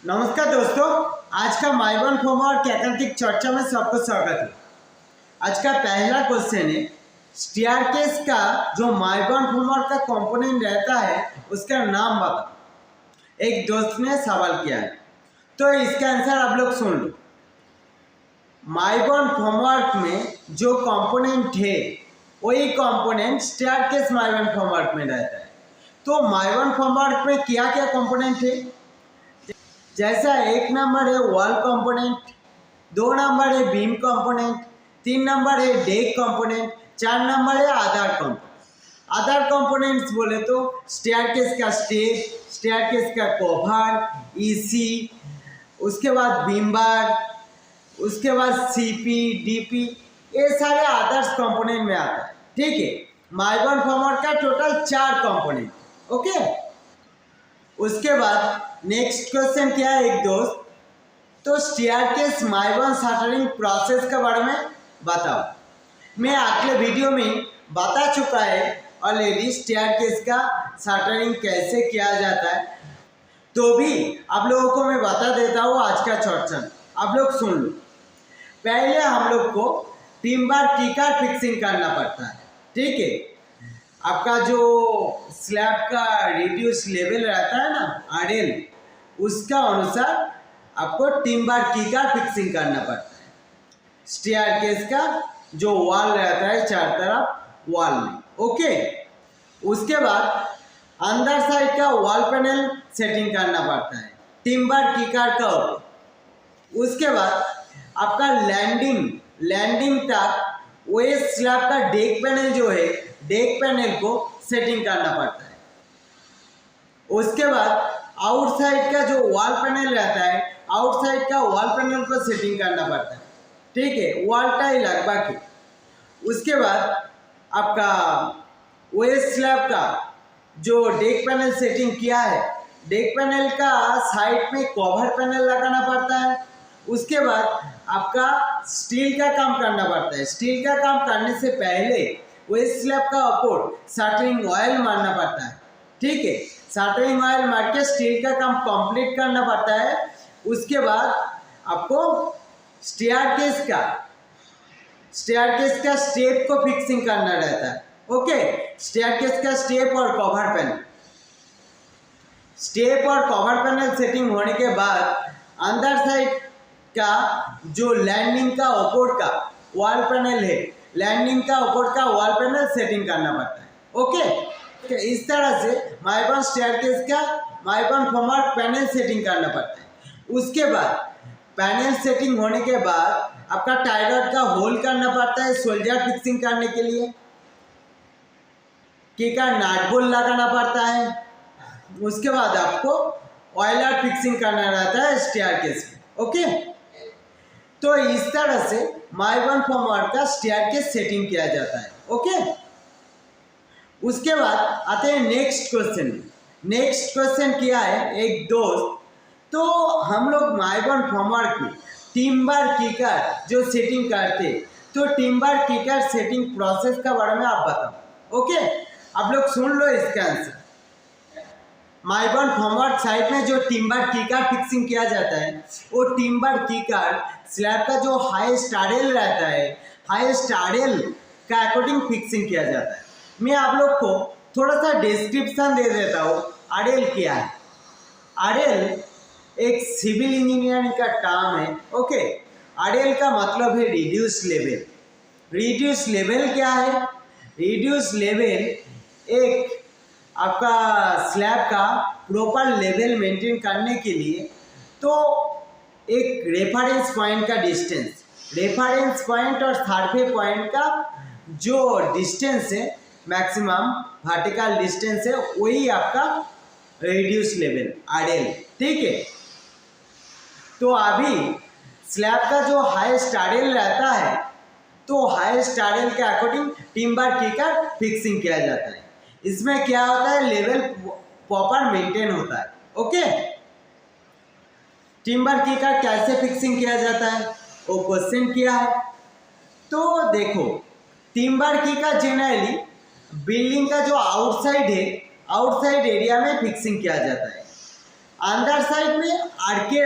नमस्कार दोस्तों, आज का माइवन होमवर्क एकांतिक चर्चा में सबको स्वागत है। आज का पहला क्वेश्चन है, स्टेयरकेस का जो माइवन होमवर्क का कंपोनेंट रहता है उसका नाम बताओ। एक दोस्त ने सवाल किया है, तो इसका आंसर आप लोग सुन लो। माइवन होमवर्क में जो कंपोनेंट है वही कंपोनेंट स्टेयरकेस माइवन होमवर्क में रहता है। तो माइवन होमवर्क में क्या क्या कंपोनेंट है, जैसा एक नंबर है वॉल कंपोनेंट, 2 नंबर है बीम कंपोनेंट, 3 नंबर है डेक कंपोनेंट, 4 नंबर है आधार कंपोनेंट। आधार कंपोनेंट्स बोले तो स्टेयरकेस का स्टेप, स्टेयरकेस का कवर, ईसी, उसके बाद बीम बार, उसके बाद सीपी, डीपी, ये सारे आदर्श कंपोनेंट में आता है। ठीक है, माइवन होमवर्क का टोटल 4 कंपोनेंट। ओके, उसके बाद नेक्स्ट क्वेश्चन क्या है, एक दोस्त तो स्टेयरकेस माइवन शटरिंग प्रोसेस के बारे में बताओ। मैं अगले वीडियो में बता चुका है ऑलरेडी स्टेयरकेस का शटरिंग कैसे किया जाता है, तो भी आप लोगों को मैं बता देता हूँ आज का चर्चा। आप लोग सुन लो। पहले हम लोग को टिम्बर टिकर फिक्सिंग करना पड़ता है। ठीक है, आपका जो स्लैब का रिड्यूस लेवल रहता है ना, आरएल, उसका अनुसार आपको टिम्बर टिकर फिक्सिंग करना पड़ता है। स्टेयरकेस का जो वॉल रहता है चार तरफ वॉल में। ओके, उसके बाद अंदर साइड का वॉल पैनल सेटिंग करना पड़ता है टिम्बर टिकर का ऊपर। उसके बाद आपका लैंडिंग तक वही स्लैब का डेक पैनल जो है, डेक पैनल को सेटिंग करना पड़ता है। उसके बाद आउटसाइड का जो वॉल पैनल रहता है, आउटसाइड का वॉल पैनल को सेटिंग करना पड़ता है। ठीक है, वॉल टाई लगभग के। उसके बाद आपका वेस्ट स्लैब का जो डेक पैनल सेटिंग किया है, डेक पैनल का साइड में कवर पैनल लगाना पड़ता है। उसके बाद आपका स्टील का काम करना पड़ता है। स्टील का काम करने से पहले वेस्ट स्लैब का ऊपर शटरिंग ऑयल मारना पड़ता है। ठीक है, शटरिंग ऑयल मार के स्टील का काम कंप्लीट करना पड़ता है। उसके बाद आपको स्टेयरकेस का स्टेप को फिक्सिंग करना रहता है। ओके, स्टेयरकेस का स्टेप और कवर पैनल, स्टेप और कवर पैनल सेटिंग होने के बाद अंदर साइड का जो लैंडिंग का ऊपर का वॉल पैनल है, लैंडिंग का ऊपर का वॉल पैनल सेटिंग करना पड़ता है। ओके, इस तरह से माइवन स्टेयरकेस का माइवन होमवर्क पैनल सेटिंग करना पड़ता है। उसके बाद पैनल सेटिंग होने के बाद आपका टाई रॉड का होल करना पड़ता है सोल्जर फिक्सिंग करने के लिए। का नट बोल्ट लगाना पड़ता है। उसके बाद आपको ऑयलर फिक्सिंग करना रहता है स्टेयरकेस में। ओके, तो इस तरह से माइवन होमवर्क का स्टेयरकेस सेटिंग किया जाता है। ओके, उसके बाद आते हैं नेक्स्ट क्वेश्चन। नेक्स्ट क्वेश्चन क्या है, एक दोस्त तो हम लोग माइवन होमवर्क में टिम्बर टिकर जो सेटिंग करते, तो टिम्बर टिकर सेटिंग प्रोसेस के बारे में आप बताओ। ओके, आप लोग सुन लो इसका आंसर। माइवन होमवर्क साइड में जो टिम्बर टिकर फिक्सिंग किया जाता है, वो टिम्बर टिकर स्लैब का जो हाईएस्ट आरएल रहता है, हाईएस्ट आरएल का अकॉर्डिंग फिक्सिंग किया जाता है। मैं आप लोग को थोड़ा सा डिस्क्रिप्शन दे देता हूँ। आरएल क्या है? आरएल एक सिविल इंजीनियरिंग का टर्म है। ओके, आरएल का मतलब है रिड्यूस लेवल। रिड्यूस लेवल क्या है? रिड्यूस लेवल एक आपका स्लैब का प्रॉपर लेवल मेंटेन करने के लिए तो एक रेफरेंस पॉइंट का डिस्टेंस, रेफरेंस पॉइंट और सर्वे पॉइंट का जो डिस्टेंस है, मैक्सिमम वर्टिकल डिस्टेंस है, वही आपका रिड्यूस लेवल आरएल। ठीक है, तो अभी स्लैब का जो हाईएस्ट आरएल रहता है, तो हाईएस्ट आरएल के अकॉर्डिंग टिम्बर टिकर फिक्सिंग किया जाता है। इसमें क्या होता है, लेवल प्रॉपर मेंटेन होता है। ओके, टिम्बर टिकर कैसे फिक्सिंग किया जाता है वो क्वेश्चन किया है। तो देखो, टिम्बर टिकर जनरली बिल्डिंग का जो आउटसाइड है, आउटसाइड एरिया में फिक्सिंग किया जाता है। अंदर साइड में आरके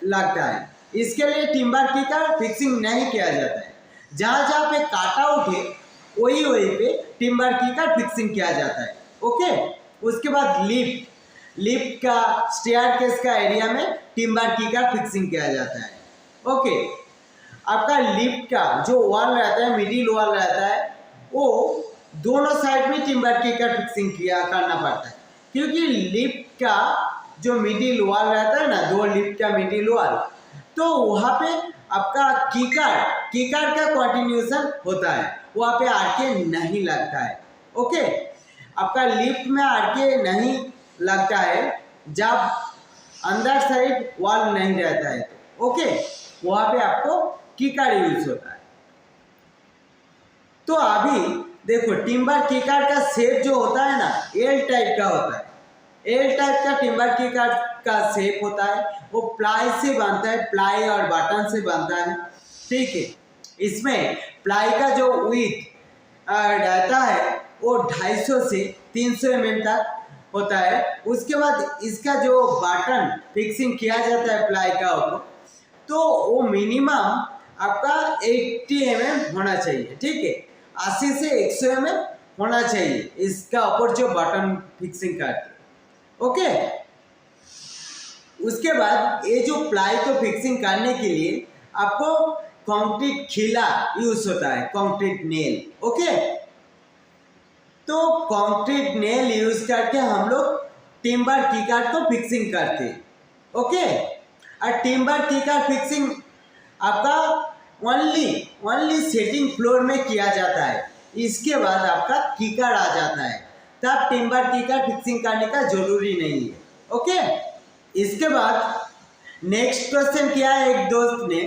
लगता है, इसके लिए टिम्बर की का फिक्सिंग नहीं किया जाता है। जहाँ जहाँ पे काटा उठे वही पे टिम्बर की का फिक्सिंग किया जाता है। ओके, उसके बाद लिफ्ट का स्टेयरकेस का एरिया में टिम्बर की का फिक्सिंग किया जाता है। ओके, आपका लिफ्ट का जो वॉल रहता है, मिडिल वॉल रहता है, वो दोनों साइड में टिम्बर की का फिक्सिंग करना पड़ता है, क्योंकि लिफ्ट का जो मिडिल वॉल रहता है ना, दो लिफ्ट का मिडिल वॉल, तो वहाँ पे आपका कीकार का कंटिन्यूएशन होता है, वहाँ पे आरके नहीं लगता है। ओके, आपका लिफ्ट में आरके नहीं लगता है जब अंदर साइड वॉल नहीं रहता है। ओके, वहाँ पे आपको कीकार यूज होता है। तो अभी देखो, टिम्बर कीकार का शेप जो होता है ना, एल टाइप का होता है। एल टाइप का टिम्बर कीकार का शेप होता है, वो प्लाई से बनता है, प्लाई और बटन से बनता है। ठीक है, इसमें प्लाई का जो विड्थ रहता है वो 250 से 300 mm तक होता है। उसके बाद इसका जो बटन फिक्सिंग किया जाता है प्लाई का ऊपर, तो वो मिनिमम आपका 80 mm होना चाहिए। ठीक है, 80 से 100 mm होना चाहिए इसका ऊपर जो बटन फिक्सिंग करते हैं। ओके, उसके बाद ये जो प्लाई को फिक्सिंग करने के लिए आपको कंक्रीट खिला यूज होता है, कंक्रीट नेल। ओके, तो कंक्रीट नेल यूज करके हम लोग टिम्बर कीकार को फिक्सिंग करते हैं। ओके, और टिम्बर कीकार फिक्सिंग आपका ओनली सेटिंग फ्लोर में किया जाता है। इसके बाद आपका कीकार आ जाता है, तब टिम्बर कीकार फिक्सिंग करने का जरूरी नहीं है। ओके, इसके बाद नेक्स्ट क्वेश्चन किया है, एक दोस्त ने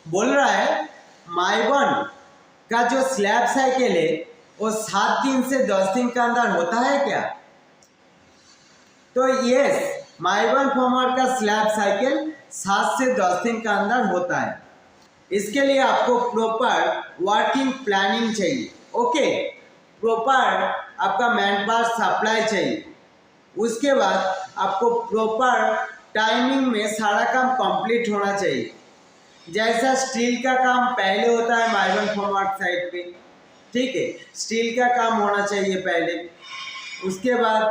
बोल रहा है माइवन का जो स्लैब साइकिल है वो 7 दिन से 10 दिन के अंदर होता है क्या? तो यस, माइवन फॉर्मर का स्लैब साइकिल 7 से 10 दिन के अंदर होता है। इसके लिए आपको प्रॉपर वर्किंग प्लानिंग चाहिए। ओके, प्रॉपर आपका मैन पावर सप्लाई चाहिए। उसके बाद आपको प्रॉपर टाइमिंग में सारा काम कंप्लीट होना चाहिए। जैसा स्टील का काम पहले होता है माइवन फॉर्मर साइड पे, ठीक है, स्टील का काम होना चाहिए पहले। उसके बाद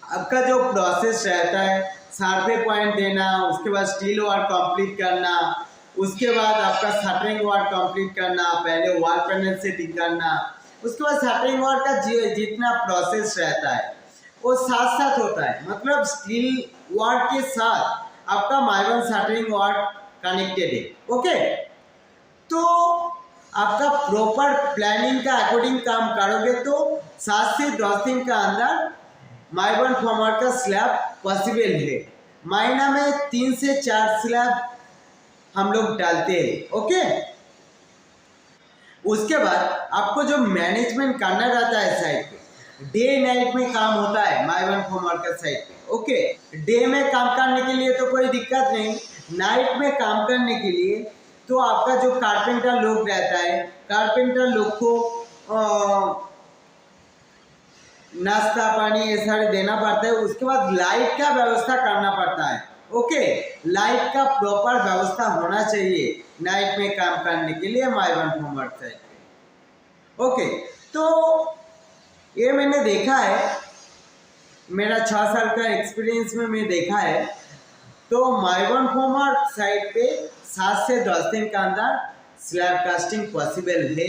आपका जो प्रोसेस रहता है, सार्फे पॉइंट देना, उसके बाद स्टील वर्क कंप्लीट करना, उसके बाद आपका शटरिंग वर्क कंप्लीट करना, पहले वॉल पैनल सेटिंग करना, उसके बाद शटरिंग वर्क का जितना प्रोसेस रहता है वो साथ साथ होता है। मतलब स्टील वर्क के साथ आपका माइवन शटरिंग वर्क कनेक्टेड है। ओके, तो आपका प्रॉपर प्लानिंग का अकॉर्डिंग काम करोगे तो 7 से 10 दिन का अंदर माइवन फॉर्मर का स्लैब पॉसिबल है। महीना में 3 से 4 स्लैब हम लोग डालते हैं। ओके, उसके बाद आपको जो मैनेजमेंट करना रहता है साइड पे, डे नाइट में काम होता है माइवन फॉर्मर का साइड पे। ओके, डे में काम करने के लिए तो कोई दिक्कत नहीं, नाइट में काम करने के लिए तो आपका जो कारपेंटर लोग रहता है, कारपेंटर लोग को नाश्ता पानी ये सारे देना पड़ता है। उसके बाद लाइट का व्यवस्था करना पड़ता है। ओके, लाइट का प्रॉपर व्यवस्था होना चाहिए नाइट में काम करने के लिए माइवन फॉर्मर साइड पे। ओके, तो ये मैंने देखा है, मेरा 6 साल का एक्सपीरियंस में मैं देखा है। तो माइवन फॉर्मर साइड पे 7 से 10 दिन के अंदर स्लैब कास्टिंग पॉसिबल है।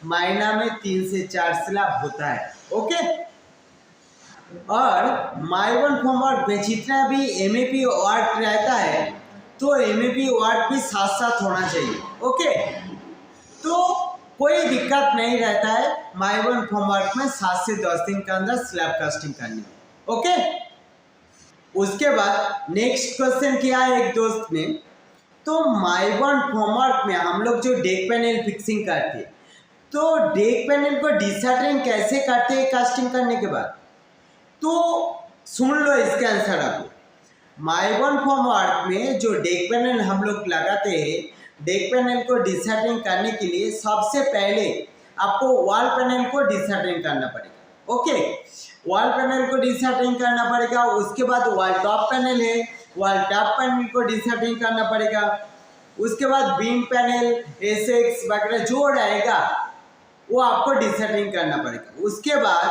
महीना में 3 से 4 स्लैब होता है। ओके, और माइवन फॉर्मर में जितना भी एमएपी वर्क रहता है तो एमएपी वर्क भी साथ साथ होना चाहिए। ओके, तो कोई दिक्कत नहीं रहता है माइवन फॉर्मर में 7 से 10 दिन के अंदर स्लैब कास्टिंग करनी है। ओके, उसके बाद नेक्स्ट क्वेश्चन किया है एक दोस्त ने, तो माइवन फॉर्मर में हम लोग जो डेक पैनल फिक्सिंग करते, तो डेक पैनल को डिसैटरिंग कैसे करते हैं कास्टिंग करने के बाद? तो सुन लो इसके आंसर। आपको माइवन फॉर्मर में जो डेक पैनल हम लोग लगाते हैं, डेक पैनल को डिसैटरिंग करने के लिए सबसे पहले आपको वॉल पैनल को डिसैटरिंग करना पड़ेगा। ओके, वॉल पैनल को डिसेटिंग करना पड़ेगा। उसके बाद वॉल टॉप पैनल है, वॉल टॉप पैनल को डिसेटिंग करना पड़ेगा। उसके बाद बीम पैनल एसेक्स वगैरह जो रहेगा वो आपको डिसेटिंग करना पड़ेगा। उसके बाद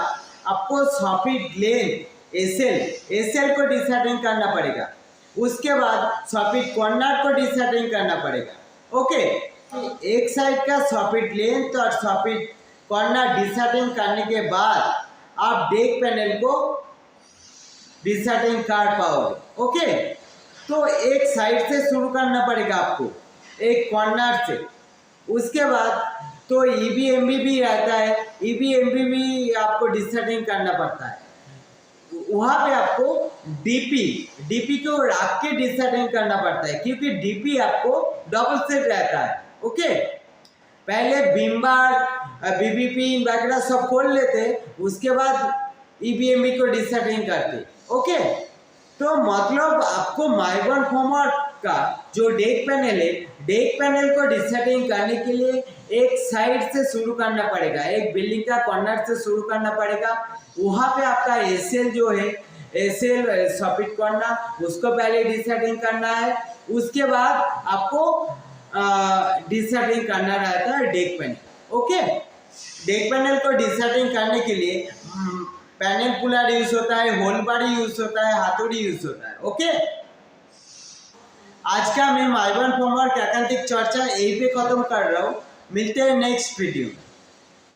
आपको सॉफिट लेंथ एसएल को डिसेटिंग करना पड़ेगा। उसके बाद सॉफिट कॉर्नर को डिसेटिंग करना पड़ेगा। ओके, एक साइड का सॉफिट लेंथ और सॉफिट कॉर्नर डिसेटिंग करने के बाद आप डेक पैनल को डिसेटिंग कर पाओगे। ओके, तो एक साइड से शुरू करना पड़ेगा आपको, एक कॉर्नर से। उसके बाद तो ईबीएमबी भी रहता है, ईबीएमबी भी आपको डिसेटिंग करना पड़ता है। वहाँ पे आपको डीपी को रख के डिसेटिंग करना पड़ता है, क्योंकि डीपी आपको डबल सेट रहता है। ओके, पहले बीम बार बीबीपी वगैरह सब खोल लेते, उसके बाद ईबीएमबी को डिसेटिंग करते। ओके, तो मतलब आपको माइबॉन्ड फॉर्मवर्क का जो डेक पैनल है, डेक पैनल को डिसेटिंग करने के लिए एक साइड से शुरू करना पड़ेगा, एक बिल्डिंग का कॉर्नर से शुरू करना पड़ेगा। वहाँ पे आपका एसएल जो है, एसएल सॉफिट कॉर्नर, उसको पहले डिसेटिंग करना है। उसके बाद आपको डिसेटिंग करना रहता है deck panel. Okay, deck panel को डिसेटिंग करने के लिए पैनल पुलर यूज होता है, होल बार यूज होता है, हाथोड़ी यूज होता है। ओके, आज का मैं माइबॉन्ड फॉर्मवर्क एकांतिक चर्चा यहीं पे खत्म कर रहा हूँ। मिलते हैं नेक्स्ट वीडियो में।